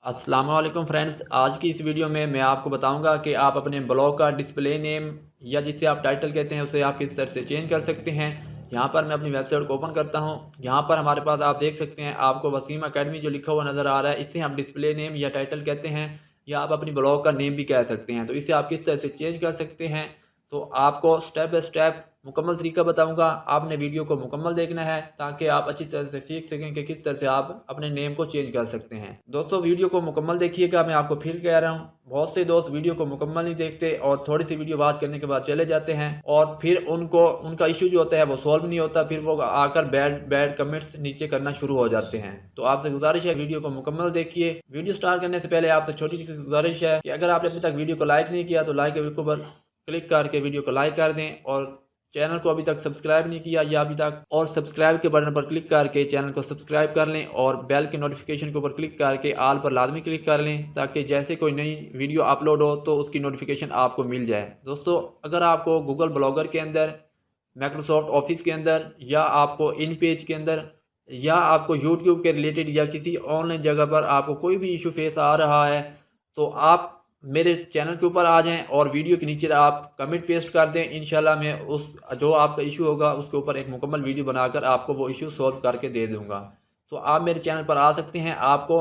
अस्सलाम वालेकुम फ्रेंड्स, आज की इस वीडियो में मैं आपको बताऊंगा कि आप अपने ब्लॉग का डिस्प्ले नेम या जिसे आप टाइटल कहते हैं उसे आप किस तरह से चेंज कर सकते हैं। यहाँ पर मैं अपनी वेबसाइट को ओपन करता हूँ। यहाँ पर हमारे पास आप देख सकते हैं, आपको वसीम एकेडमी जो लिखा हुआ नज़र आ रहा है, इसे हम डिस्प्ले नेम या टाइटल कहते हैं, या आप अपनी ब्लॉग का नेम भी कह सकते हैं। तो इसे आप किस तरह से चेंज कर सकते हैं, तो आपको स्टेप बाय स्टेप मुकम्मल तरीका बताऊंगा। आपने वीडियो को मुकम्मल देखना है ताकि आप अच्छी तरह से सीख सकें कि किस तरह से आप अपने नेम को चेंज कर सकते हैं। दोस्तों, वीडियो को मुकम्मल देखिएगा। मैं आपको फिर कह रहा हूँ, बहुत से दोस्त वीडियो को मुकम्मल नहीं देखते और थोड़ी सी वीडियो बात करने के बाद चले जाते हैं और फिर उनको उनका इशू जो होता है वो सॉल्व नहीं होता, फिर वो आकर बैड बैड कमेंट्स नीचे करना शुरू हो जाते हैं। तो आपसे गुजारिश है, वीडियो को मुकम्मल देखिए। वीडियो स्टार्ट करने से पहले आपसे छोटी सी गुजारिश है कि अगर आपने अभी तक वीडियो को लाइक नहीं किया तो लाइक के ऊपर क्लिक करके वीडियो को लाइक कर दें, और चैनल को अभी तक सब्सक्राइब नहीं किया या अभी तक, और सब्सक्राइब के बटन पर क्लिक करके चैनल को सब्सक्राइब कर लें और बेल के नोटिफिकेशन के ऊपर क्लिक करके आल पर लाजमी क्लिक कर लें, ताकि जैसे कोई नई वीडियो अपलोड हो तो उसकी नोटिफिकेशन आपको मिल जाए। दोस्तों, अगर आपको गूगल ब्लॉगर के अंदर, माइक्रोसॉफ्ट ऑफिस के अंदर, या आपको इन पेज के अंदर, या आपको यूट्यूब के रिलेटेड या किसी ऑनलाइन जगह पर आपको कोई भी इशू फेस आ रहा है, तो आप मेरे चैनल के ऊपर आ जाएं और वीडियो के नीचे आप कमेंट पेस्ट कर दें। इंशाल्लाह मैं उस जो आपका इशू होगा उसके ऊपर एक मुकम्मल वीडियो बनाकर आपको वो इशू सॉल्व करके दे दूंगा। तो आप मेरे चैनल पर आ सकते हैं, आपको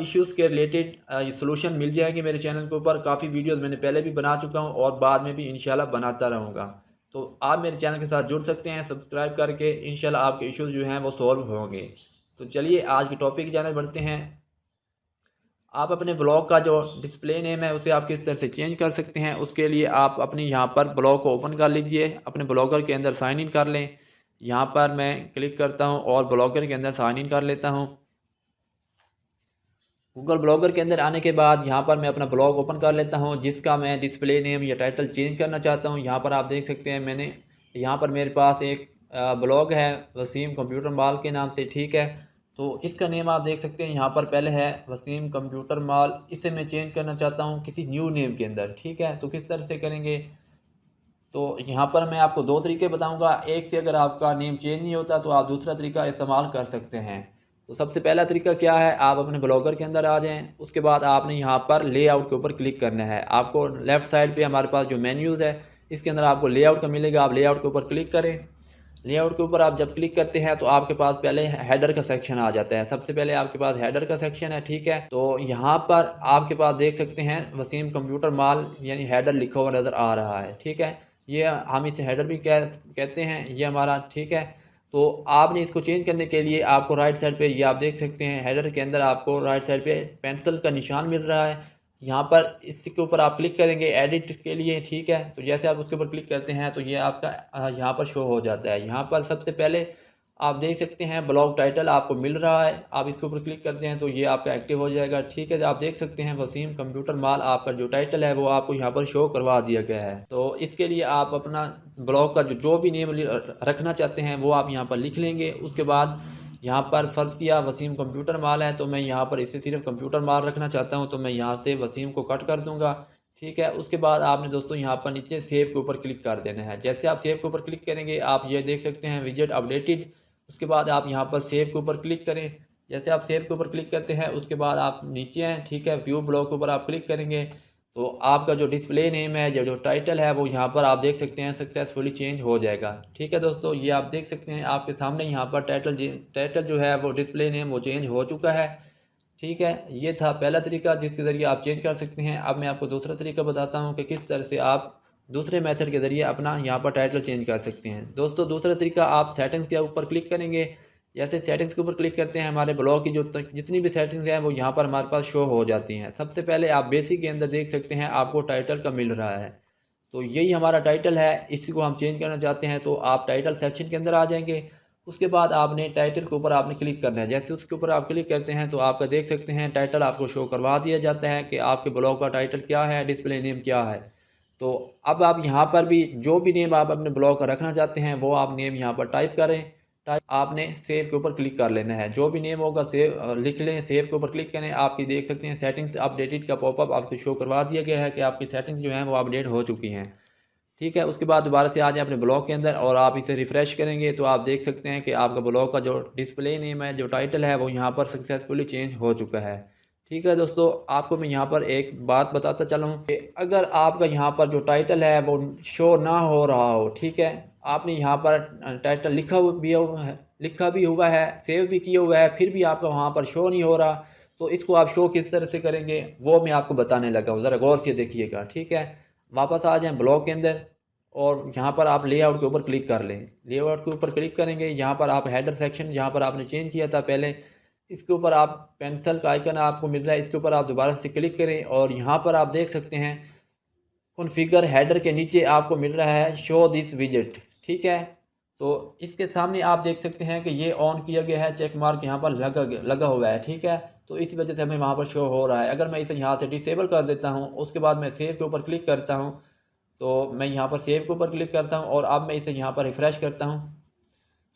इश्यूज़ के रिलेटेड सॉल्यूशन मिल जाएंगे। मेरे चैनल के ऊपर काफ़ी वीडियोस मैंने पहले भी बना चुका हूं और बाद में भी इंशाल्लाह बनाता रहूँगा। तो आप मेरे चैनल के साथ जुड़ सकते हैं सब्सक्राइब करके। इंशाल्लाह आपके इश्यूज़ जो हैं वो सॉल्व होंगे। तो चलिए आज की टॉपिक की जाने बढ़ते हैं। आप अपने ब्लॉग का जो डिस्प्ले नेम है उसे आप किस तरह से चेंज कर सकते हैं, उसके लिए आप अपनी यहाँ पर ब्लॉग को ओपन कर लीजिए, अपने ब्लॉगर के अंदर साइन इन कर लें। यहाँ पर मैं क्लिक करता हूँ और ब्लॉगर के अंदर साइन इन कर लेता हूँ। गूगल ब्लॉगर के अंदर आने के बाद यहाँ पर मैं अपना ब्लॉग ओपन कर लेता हूँ जिसका मैं डिस्प्ले नेम या टाइटल चेंज करना चाहता हूँ। यहाँ पर आप देख सकते हैं, मैंने यहाँ पर मेरे पास एक ब्लॉग है वसीम कंप्यूटर मॉल के नाम से, ठीक है। तो इसका नेम आप देख सकते हैं, यहाँ पर पहले है वसीम कंप्यूटर मॉल, इसे मैं चेंज करना चाहता हूँ किसी न्यू नेम के अंदर, ठीक है। तो किस तरह से करेंगे, तो यहाँ पर मैं आपको दो तरीके बताऊंगा। एक से अगर आपका नेम चेंज नहीं होता तो आप दूसरा तरीका इस्तेमाल कर सकते हैं। तो सबसे पहला तरीका क्या है, आप अपने ब्लॉगर के अंदर आ जाएं, उसके बाद आपने यहाँ पर लेआउट के ऊपर क्लिक करना है। आपको लेफ़्ट साइड पे हमारे पास जो मेन्यूज़ है इसके अंदर आपको लेआउट का मिलेगा, आप लेआउट के ऊपर क्लिक करें। लेआउट के ऊपर आप जब क्लिक करते हैं तो आपके पास पहले हेडर का सेक्शन आ जाता है। सबसे पहले आपके पास हेडर का सेक्शन है, ठीक है। तो यहाँ पर आपके पास देख सकते हैं वसीम कंप्यूटर मॉल यानी हेडर लिखा हुआ नज़र आ रहा है, ठीक है। ये हम इसे हेडर भी कहते हैं, ये हमारा, ठीक है। तो आपने इसको चेंज करने के लिए आपको राइट साइड पे, ये आप देख सकते हैं हेडर के अंदर आपको राइट साइड पे पेंसिल का निशान मिल रहा है। यहाँ पर इसके ऊपर आप क्लिक करेंगे एडिट के लिए, ठीक है। तो जैसे आप उसके ऊपर क्लिक करते हैं तो ये आपका यहाँ पर शो हो जाता है। यहाँ पर सबसे पहले आप देख सकते हैं ब्लॉग टाइटल आपको मिल रहा है, आप इसके ऊपर क्लिक करते हैं तो ये आपका एक्टिव हो जाएगा, ठीक है। आप देख सकते हैं वसीम कंप्यूटर मॉल आपका जो टाइटल है वो आपको यहाँ पर शो करवा दिया गया है। तो इसके लिए आप अपना ब्लॉग का जो भी नेम रखना चाहते हैं वो आप यहाँ पर लिख लेंगे। उसके बाद यहाँ पर फ़र्ज़ किया वसीम कंप्यूटर मॉल है तो मैं यहाँ पर इसे सिर्फ कंप्यूटर मॉल रखना चाहता हूँ, तो मैं यहाँ से वसीम को कट कर दूँगा, ठीक है। उसके बाद आपने दोस्तों यहाँ पर नीचे सेव के ऊपर क्लिक कर देना है। जैसे आप सेव के ऊपर क्लिक करेंगे आप ये देख सकते हैं विजेट अपडेटेड। उसके बाद आप यहाँ पर सेव के ऊपर क्लिक करें। जैसे आप सेव के ऊपर क्लिक करते हैं उसके बाद आप नीचे हैं, ठीक है, व्यू ब्लॉग के ऊपर आप क्लिक करेंगे तो आपका जो डिस्प्ले नेम है, जो टाइटल है, वो यहाँ पर आप देख सकते हैं सक्सेसफुली चेंज हो जाएगा, ठीक है। दोस्तों, ये आप देख सकते हैं आपके सामने यहाँ पर टाइटल जो है वो डिस्प्ले नेम वो चेंज हो चुका है, ठीक है। ये था पहला तरीका जिसके ज़रिए आप चेंज कर सकते हैं। अब मैं आपको दूसरा तरीका बताता हूँ कि किस तरह से आप दूसरे मेथड के ज़रिए अपना यहाँ पर टाइटल चेंज कर सकते हैं। दोस्तों, दूसरा तरीका, आप सेटिंग्स के ऊपर क्लिक करेंगे। जैसे सेटिंग्स के ऊपर क्लिक करते हैं हमारे ब्लॉग की जो जितनी भी सेटिंग्स हैं वो यहाँ पर हमारे पास शो हो जाती हैं। सबसे पहले आप बेसिक के अंदर देख सकते हैं आपको टाइटल का मिल रहा है, तो यही हमारा टाइटल है। इसी को हम चेंज करना चाहते हैं तो आप टाइटल सेक्शन के अंदर आ जाएंगे। उसके बाद आपने टाइटल के ऊपर आपने क्लिक करना है। जैसे उसके ऊपर आप क्लिक करते हैं तो आपका देख सकते हैं टाइटल आपको शो करवा दिया जाता है कि आपके ब्लॉग का टाइटल क्या है, डिस्प्ले नेम क्या है। तो अब आप यहाँ पर भी जो भी नेम आप अपने ब्लॉग का रखना चाहते हैं वो आप नेम यहाँ पर टाइप करें। टाइप आपने सेव के ऊपर क्लिक कर लेना है, जो भी नेम होगा सेव लिख लें, सेव के ऊपर क्लिक करें। आपकी देख सकते हैं सेटिंग्स अपडेटेड का पॉपअप आपको शो करवा दिया गया है कि आपकी सेटिंग्स जो हैं वो अपडेट हो चुकी हैं, ठीक है। उसके बाद दोबारा से आ जाए अपने ब्लॉग के अंदर और आप इसे रिफ़्रेश करेंगे तो आप देख सकते हैं कि आपका ब्लॉग का जो डिस्प्ले नेम है, जो टाइटल है, वो यहाँ पर सक्सेसफुली चेंज हो चुका है, ठीक है दोस्तों, आपको मैं यहाँ पर एक बात बताता चला हूँ कि अगर आपका यहाँ पर जो टाइटल है वो शो ना हो रहा हो, ठीक है, आपने यहाँ पर टाइटल लिखा भी हुआ है, सेव भी किया हुआ है, फिर भी आपका वहाँ पर शो नहीं हो रहा, तो इसको आप शो किस तरह से करेंगे वो मैं आपको बताने लगा हूँ, ज़रा गौर से देखिएगा। ठीक है, वापस आ जाएँ ब्लॉग के अंदर और यहाँ पर आप लेआउट के ऊपर क्लिक कर लें। लेआउट के ऊपर क्लिक करेंगे, यहाँ पर आप हेडर सेक्शन जहाँ पर आपने चेंज किया था पहले, इसके ऊपर आप पेंसिल का आइकन आपको मिल रहा है, इसके ऊपर आप दोबारा से क्लिक करें और यहाँ पर आप देख सकते हैं कॉन्फ़िगर हेडर के नीचे आपको मिल रहा है शो दिस विजेट। ठीक है, तो इसके सामने आप देख सकते हैं कि ये ऑन किया गया है, चेक मार्क यहाँ पर लगा हुआ है। ठीक है, तो इस वजह से हमें वहाँ पर शो हो रहा है। अगर मैं इसे यहाँ से डिसेबल कर देता हूँ, उसके बाद मैं सेव के ऊपर क्लिक करता हूँ, तो मैं यहाँ पर सेव के ऊपर क्लिक करता हूँ और अब मैं इसे यहाँ पर रिफ़्रेश करता हूँ,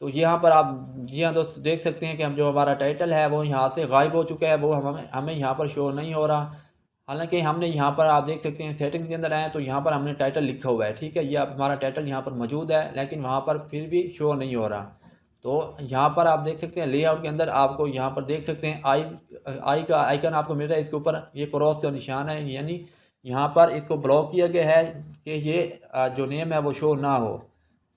तो यहाँ पर आप जी हाँ दोस्त देख सकते हैं कि हम जो हमारा टाइटल है वो यहाँ से गायब हो चुका है, वो हमें यहाँ पर शो नहीं हो रहा। हालांकि हमने यहाँ पर आप देख सकते हैं सेटिंग्स के अंदर आए तो यहाँ पर हमने टाइटल लिखा हुआ है। ठीक है, ये अब हमारा टाइटल यहाँ पर मौजूद है, लेकिन वहाँ पर फिर भी शो नहीं हो रहा। तो यहाँ पर आप देख सकते हैं लेआउट के अंदर आपको यहाँ पर देख सकते हैं आई का आइकन आपको मिल रहा है, इसके ऊपर ये क्रॉस का निशान है, यानी यहाँ पर इसको ब्लॉक किया गया है कि ये जो नेम है वो शो ना हो।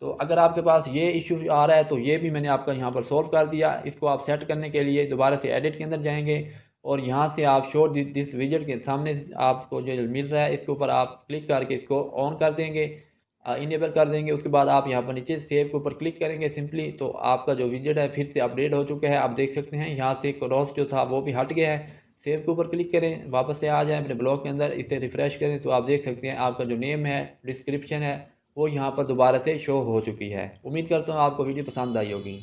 तो अगर आपके पास ये इशू आ रहा है तो ये भी मैंने आपका यहाँ पर सॉल्व कर दिया। इसको आप सेट करने के लिए दोबारा से एडिट के अंदर जाएंगे और यहाँ से आप शो दिस विजेट के सामने आपको जो मिल रहा है इसके ऊपर आप क्लिक करके इसको ऑन कर देंगे, इनेबल कर देंगे। उसके बाद आप यहाँ पर नीचे सेव के ऊपर क्लिक करेंगे सिंपली, तो आपका जो विजेट है फिर से अपडेट हो चुका है। आप देख सकते हैं यहाँ से क्रॉस जो था वो भी हट गया है। सेव के ऊपर क्लिक करें, वापस से आ जाएं अपने ब्लॉग के अंदर, इसे रिफ़्रेश करें तो आप देख सकते हैं आपका जो नेम है, डिस्क्रिप्शन है, वो यहाँ पर दोबारा से शो हो चुकी है। उम्मीद करता हूँ आपको वीडियो पसंद आई होगी।